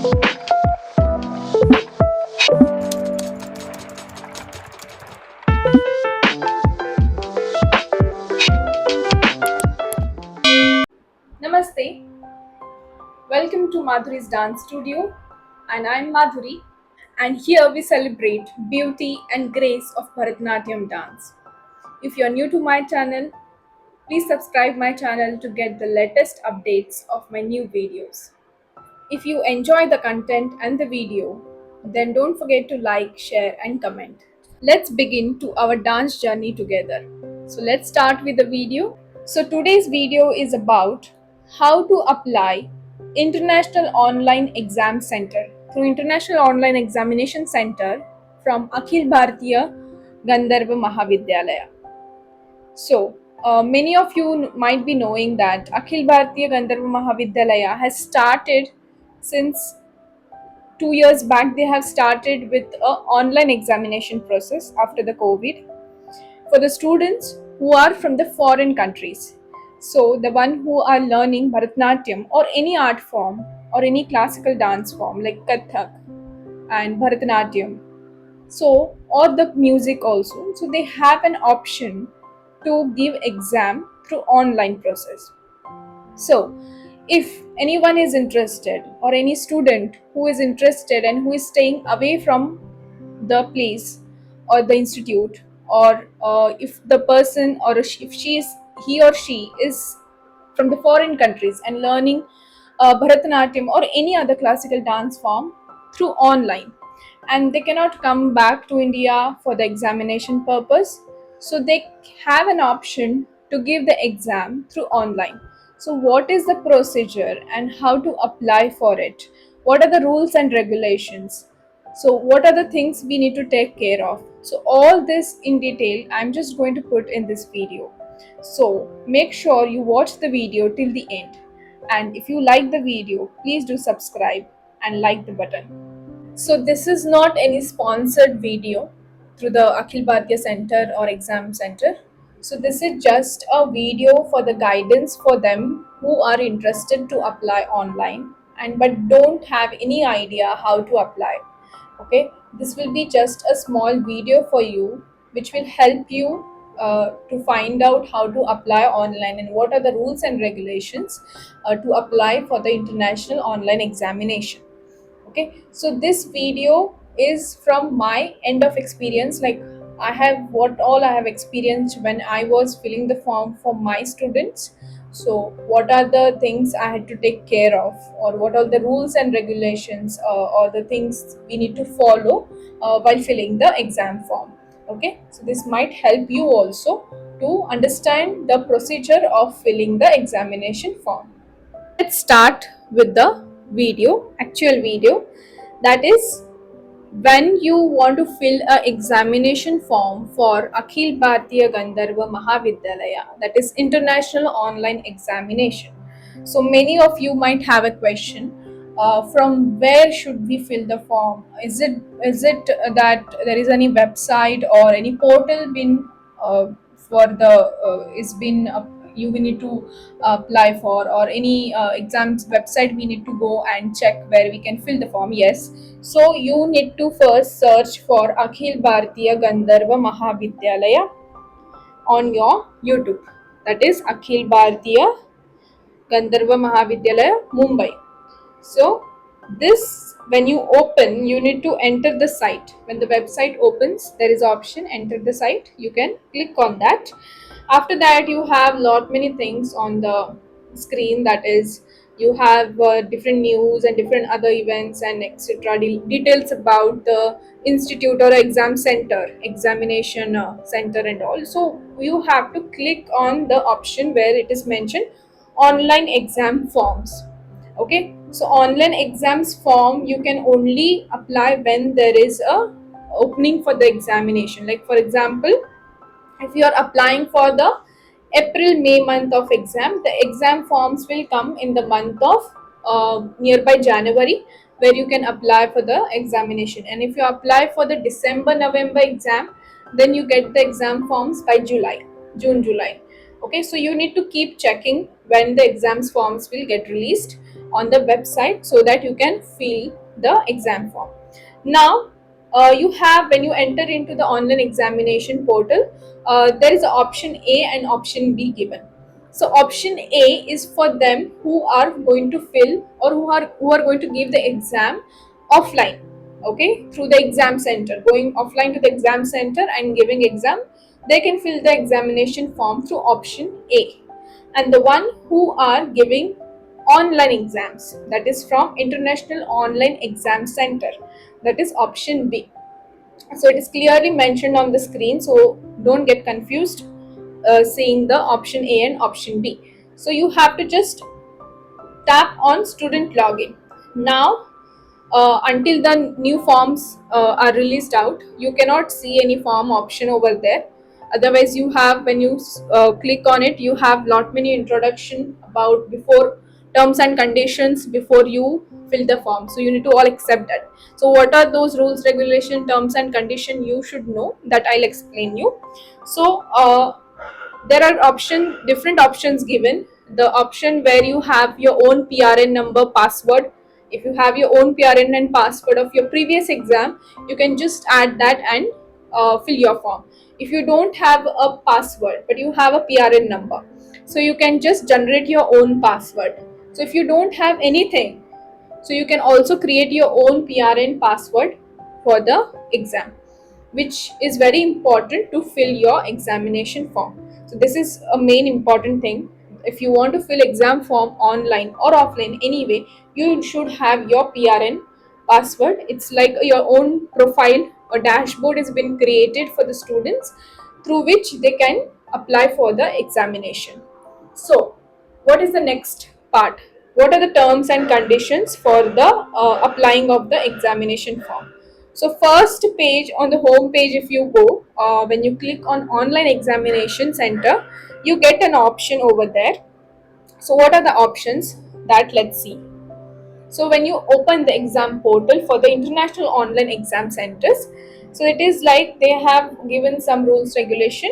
Namaste, welcome to Madhuri's Dance Studio, and I'm Madhuri, and here we celebrate beauty and grace of Bharatanatyam dance. If you're new to my channel, please subscribe my channel to get the latest updates of my new videos. If you enjoy the content and the video, then don't forget to like, share, and comment. Let's begin to our dance journey together. So let's start with the video. So today's video is about how to apply International Online Exam Center through International Online Examination Center from Akhil Bharatiya Gandharva Mahavidyalaya. So many of you might be knowing that Akhil Bharatiya Gandharva Mahavidyalaya has started since 2 years back. They have started with a online examination process after the COVID for the students who are from the foreign countries. So the one who are learning Bharatanatyam or any art form or any classical dance form like Kathak and Bharatanatyam. So or the music also. So they have an option to give exam through online process. So if anyone is interested or any student who is interested and who is staying away from the place or the institute, or if the person or if she is he or she is from the foreign countries and learning Bharatanatyam or any other classical dance form through online, and they cannot come back to India for the examination purpose, so they have an option to give the exam through online. So what is the procedure and how to apply for it? What are the rules and regulations? So what are the things we need to take care of? So all this in detail I'm just going to put in this video. So make sure you watch the video till the end, and if you like the video, please do subscribe and like the button. So this is not any sponsored video through the Akhil Bharatiya Center or Exam Center. So this is just a video for the guidance for them who are interested to apply online and but don't have any idea how to apply. Okay, this will be just a small video for you which will help you to find out how to apply online and what are the rules and regulations to apply for the international online examination. Okay, so this video is from my end of experience, like I have what all I have experienced when I was filling the form for my students. So what are the things I had to take care of, or what are the rules and regulations, or the things we need to follow while filling the exam form. Okay, so this might help you also to understand the procedure of filling the examination form. Let's start with the actual video. That is, when you want to fill a examination form for Akhil Bharatiya Gandharva Mahavidyalaya, that is international online examination. So many of you might have a question, from where should we fill the form? Is it that there is any website or any portal been for the is been you will need to apply for, or any exams website we need to go and check where we can fill the form? Yes, so you need to first search for Akhil Bharatiya Gandharva Mahavidyalaya on your YouTube. That is Akhil Bharatiya Gandharva Mahavidyalaya, Mumbai. So this, when you open, you need to enter the site. When the website opens, there is option enter the site. You can click on that. After that, you have lot many things on the screen. That is, you have different news and different other events and etc. Details about the institute or exam center, examination center and all. So you have to click on the option where it is mentioned online exam forms. Okay, so online exams form you can only apply when there is a opening for the examination. Like for example, if you are applying for the April May month of exam, the exam forms will come in the month of nearby January, where you can apply for the examination. And if you apply for the December November exam, then you get the exam forms by June July. Okay, so you need to keep checking when the exams forms will get released. on the website so that you can fill the exam form. Now, you have, when you enter into the online examination portal, there is an option A and option B given. So option A is for them who are going to fill, or who are going to give the exam offline, okay, through the exam center, going offline to the exam center and giving exam. They can fill the examination form through option A. And the one who are giving online exams, that is from International Online Exam Center, that is option B. So it is clearly mentioned on the screen, so don't get confused seeing the option A and option B. So you have to just tap on student login. Now, until the new forms are released out, you cannot see any form option over there. Otherwise, you have, when you click on it, you have lot many introduction about before terms and conditions before you fill the form, so you need to all accept that. So what are those rules, regulation, terms and condition, you should know that. I'll explain you. So there are different options given. The option where you have your own PRN number, password. If you have your own PRN and password of your previous exam, you can just add that and fill your form. If you don't have a password but you have a PRN number, so you can just generate your own password. So if you don't have anything, so you can also create your own PRN password for the exam, which is very important to fill your examination form. So this is a main important thing. If you want to fill exam form online or offline anyway, you should have your PRN password. It's like your own profile or dashboard has been created for the students through which they can apply for the examination. So what is the next part? What are the terms and conditions for the applying of the examination form? So first page, on the home page, if you go, when you click on online examination center, you get an option over there. So what are the options, that let's see. So when you open the exam portal for the International Online Exam Centers, so it is like they have given some rules, regulation.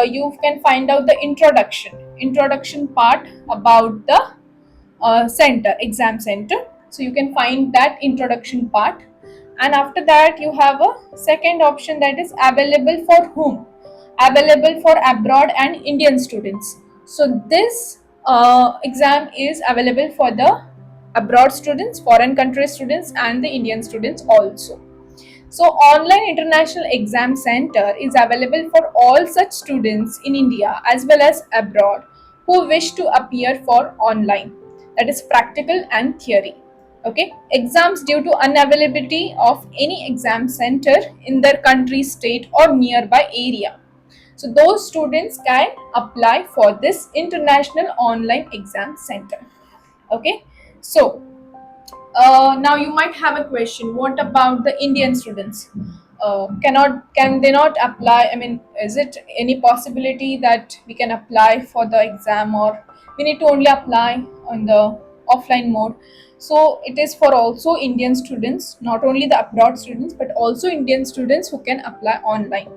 You can find out the introduction part about the center, exam center. So you can find that introduction part. And after that, you have a second option, that is available for whom? Available for abroad and Indian students. So this exam is available for the abroad students, foreign country students, and the Indian students also. So online international exam center is available for all such students in India as well as abroad who wish to appear for online, that is practical and theory. Okay, exams due to unavailability of any exam center in their country, state or nearby area. So those students can apply for this international online exam center. Okay, so now you might have a question, what about the Indian students? Can they not apply? I mean, is it any possibility that we can apply for the exam, or we need to only apply on the offline mode? So it is for also Indian students, not only the abroad students but also Indian students who can apply online.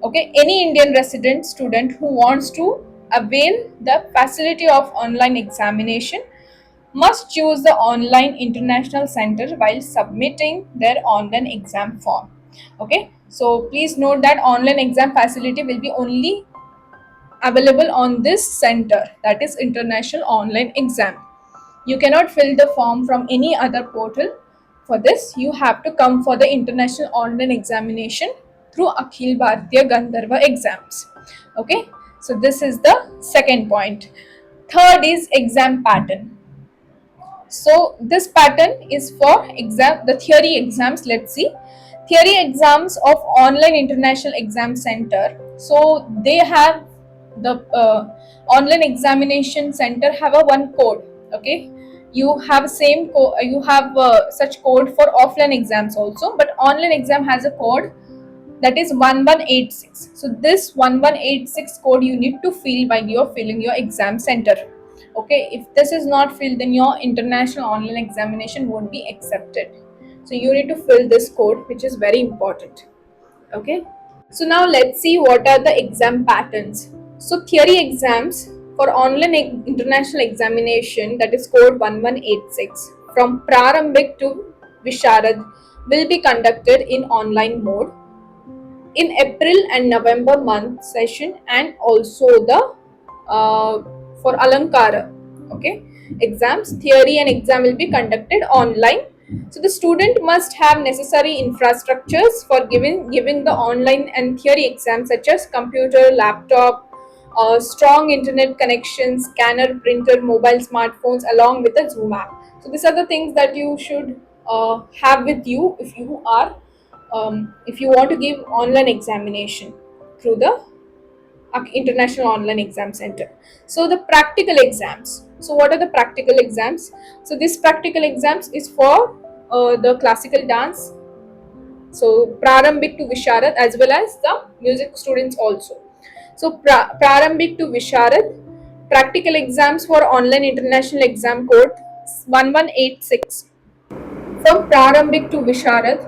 Okay, any Indian resident student who wants to avail the facility of online examination must choose the online international center while submitting their online exam form. Okay, so please note that online exam facility will be only available on this center, that is international online exam. You cannot fill the form from any other portal. For this, you have to come for the international online examination through Akhil Bharatiya Gandharva exams. Okay, so this is the second point. Third is exam pattern. So this pattern is for the theory exams. Let's see, theory exams of online international exam center. So they have the online examination center have a one code. Okay, you have you have such code for offline exams also, but online exam has a code, that is 1186. So this 1186 code you need to fill while you're filling your exam center. Okay, if this is not filled, then your international online examination won't be accepted. So you need to fill this code, which is very important. Okay, so now let's see what are the exam patterns. So theory exams for online international examination, that is code 1186, from Prarambhik to Visharad will be conducted in online mode in April and November month session, and also the uh, for Alankara, okay, exams, theory and exam will be conducted online. So the student must have necessary infrastructures for giving the online and theory exams, such as computer, laptop, strong internet connection, scanner, printer, mobile, smartphones, along with a Zoom app. So these are the things that you should have with you if you want to give online examination through the International Online Exam Center. So the practical exams. So what are the practical exams? So this practical exams is for the classical dance, so Prarambhik to Visharad, as well as the music students also. So Prarambhik to Visharad, practical exams for online international exam code 1186 from Prarambhik to Visharad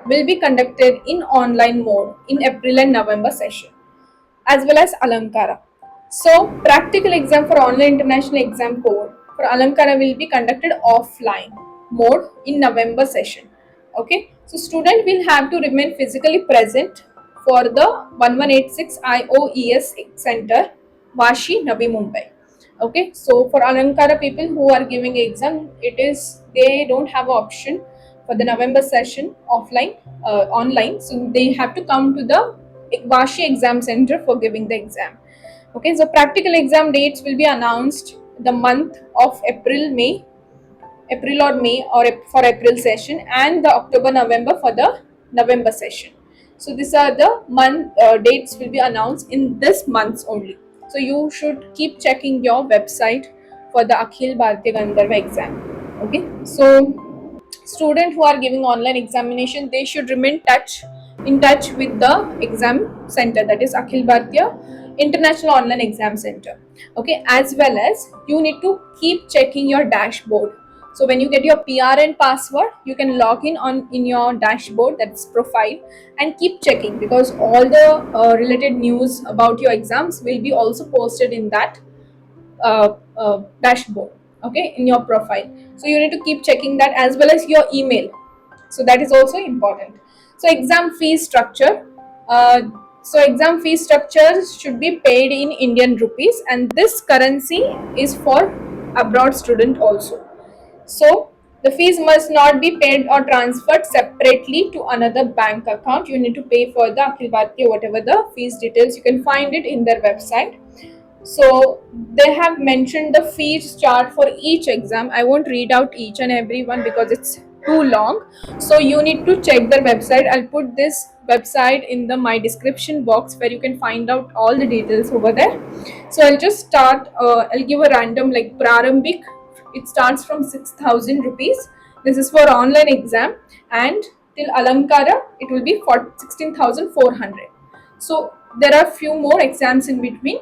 will be conducted in online mode in April and November session, as well as Alankara. So, practical exam for online international exam code for Alankara will be conducted offline mode in November session. Okay, so student will have to remain physically present for the 1186 IOES Center, Vashi, Navi Mumbai. Okay, so for Alankara people who are giving exam, they don't have an option for the November session offline online, so they have to come to the Vashi exam center for giving the exam. Okay, so practical exam dates will be announced the month of April or May, or for April session, and the October November for the November session. So these are the month dates will be announced in this months only. So you should keep checking your website for the Akhil Bharatiya Gandharva exam. Okay, so students who are giving online examination, they should remain in touch with the exam center, that is Akhil Bharatiya International Online Exam Center. Okay, as well as you need to keep checking your dashboard. So when you get your PRN password, you can log in your dashboard, that's profile, and keep checking, because all the related news about your exams will be also posted in that dashboard, okay, in your profile. So you need to keep checking that, as well as your email. So that is also important. So exam fee structure. Exam fee structure should be paid in Indian rupees, and this currency is for abroad student also. So the fees must not be paid or transferred separately to another bank account. You need to pay for the Akhil Bharatiya, whatever the fees details. You can find it in their website. So they have mentioned the fees chart for each exam. I won't read out each and every one because it's too long. So you need to check their website. I'll put this website in the my description box, where you can find out all the details over there. So I'll just start. I'll give a random, like Prarambhik. It starts from 6,000 rupees. This is for online exam, and till Alankara it will be for 16,400. So there are few more exams in between,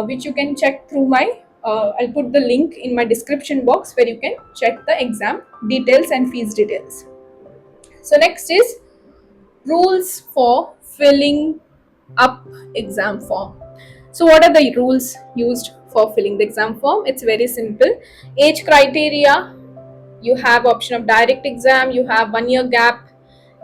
which you can check through my I'll put the link in my description box, where you can check the exam details and fees details. So next is rules for filling up exam form. So what are the rules used for filling the exam form? It's very simple. Age criteria, you have option of direct exam, you have 1 year gap,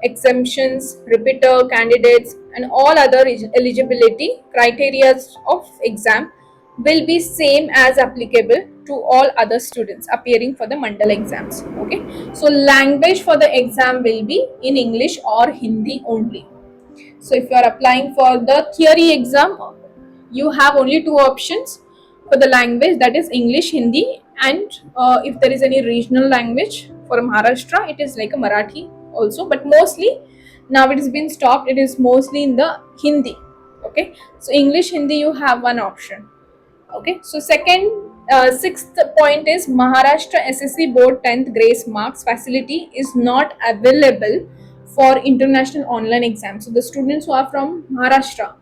exemptions, repeater candidates, and all other eligibility criteria of exam will be same as applicable to all other students appearing for the mandal exams. Okay, so language for the exam will be in English or Hindi only. So if you are applying for the theory exam, you have only two options for the language, that is English, Hindi, and if there is any regional language for Maharashtra, it is like a Marathi also, but mostly now it has been stopped, it is mostly in the Hindi. Okay, so English, Hindi, you have one option. Okay, so sixth point is Maharashtra SSC board 10th grace marks facility is not available for international online exams. So the students who are from Maharashtra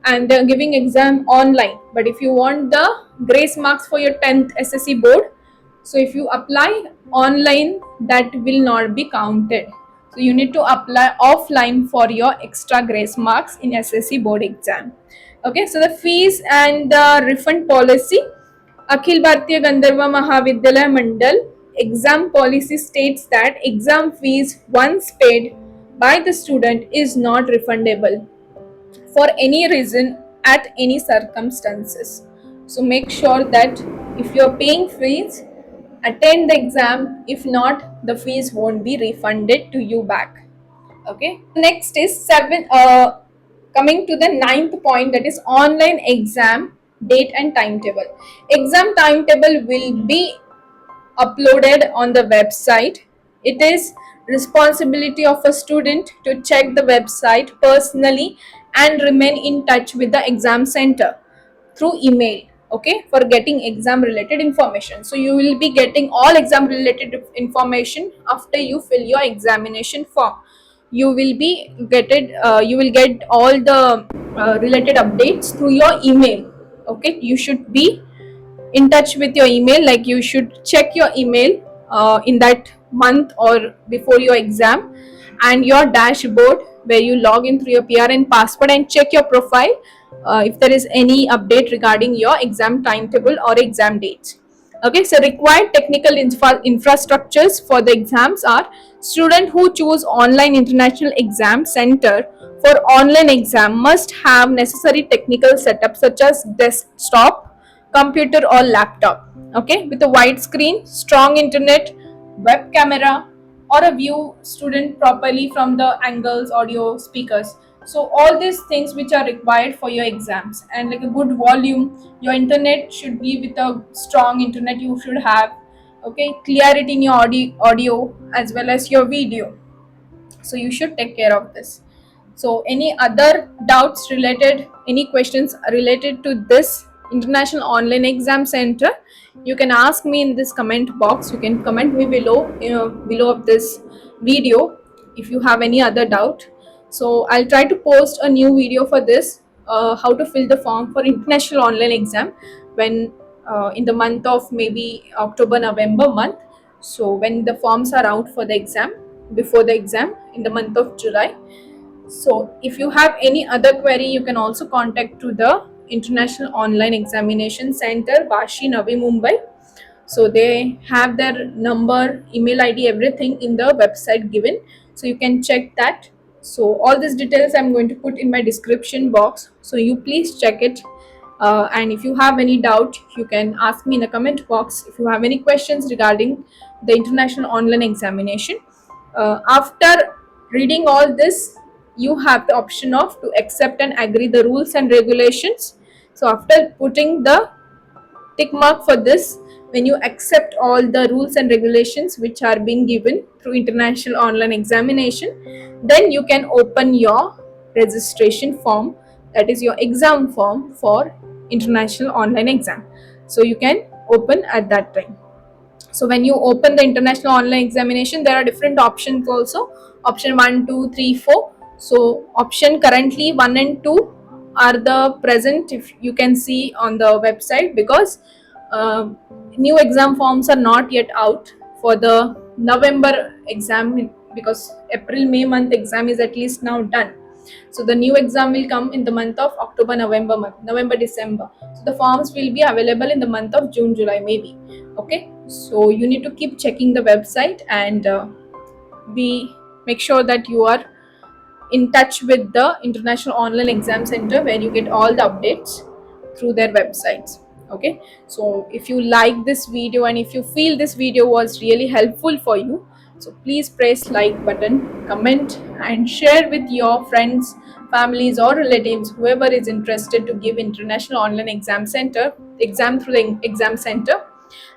and they're giving exam online, but if you want the grace marks for your 10th SSC board, so if you apply online, that will not be counted. So you need to apply offline for your extra grace marks in SSC board exam. Okay, so the fees and the refund policy. Akhil Bharatiya Gandharva Mahavidyalaya Mandal exam policy states that exam fees once paid by the student is not refundable for any reason at any circumstances. So make sure that if you're paying fees, attend the exam. If not, the fees won't be refunded to you back. Okay. Next is coming to the ninth point, that is online exam date and timetable. Exam timetable will be uploaded on the website. It is responsibility of a student to check the website personally and remain in touch with the exam center through email, okay, for getting exam related information. So you will be getting all exam related information after you fill your examination form. You will get all the related updates through your email. Okay, you should be in touch with your email, like you should check your email in that month or before your exam, and your dashboard where you log in through your PRN passport and check your profile if there is any update regarding your exam timetable or exam dates. Okay, so required technical infrastructures for the exams are: student who choose online international exam center for online exam must have necessary technical setup such as desktop computer or laptop, okay, with a wide screen, strong internet, web camera, or a view student properly from the angles, audio, speakers. So all these things which are required for your exams, and like a good volume, your internet should be with a strong internet you should have, okay, clarity in your audio as well as your video. So you should take care of this. So any other doubts related, any questions related to this international online exam center, you can ask me in this comment box. You can comment me below, below of this video if you have any other doubt. So I'll try to post a new video for this, how to fill the form for international online exam when in the month of maybe October November month. So when the forms are out for the exam, before the exam in the month of July. So if you have any other query, you can also contact to the International Online Examination Center, Vashi, Navi Mumbai. So they have their number, email ID, everything in the website given. So you can check that. So all these details I'm going to put in my description box. So you please check it. And if you have any doubt, you can ask me in the comment box. If you have any questions regarding the international online examination, after reading all this, you have the option of to accept and agree the rules and regulations. So after putting the tick mark for this, when you accept all the rules and regulations which are being given through international online examination, then you can open your registration form, that is your exam form for international online exam. So you can open at that time. So when you open the international online examination, there are different options also, option 1, 2, 3, 4. So option currently 1 and 2 are the present, if you can see on the website, because uh, new exam forms are not yet out for the November exam, because April May month exam is at least now done. So the new exam will come in the month of October November month, November December. So the forms will be available in the month of June July maybe. Okay, so you need to keep checking the website and be make sure that you are in touch with the International Online Exam Center, where you get all the updates through their websites. Okay, so if you like this video and if you feel this video was really helpful for you, so please press like button, comment and share with your friends, families or relatives, whoever is interested to give international online exam through the exam center.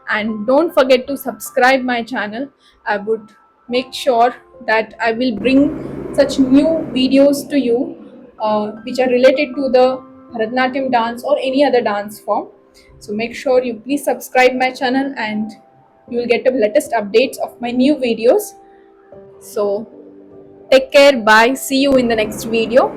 And don't forget to subscribe my channel. I would make sure that I will bring such new videos to you, which are related to the Bharatanatyam dance or any other dance form. So make sure you please subscribe my channel and you will get the latest updates of my new videos. So take care, bye, see you in the next video.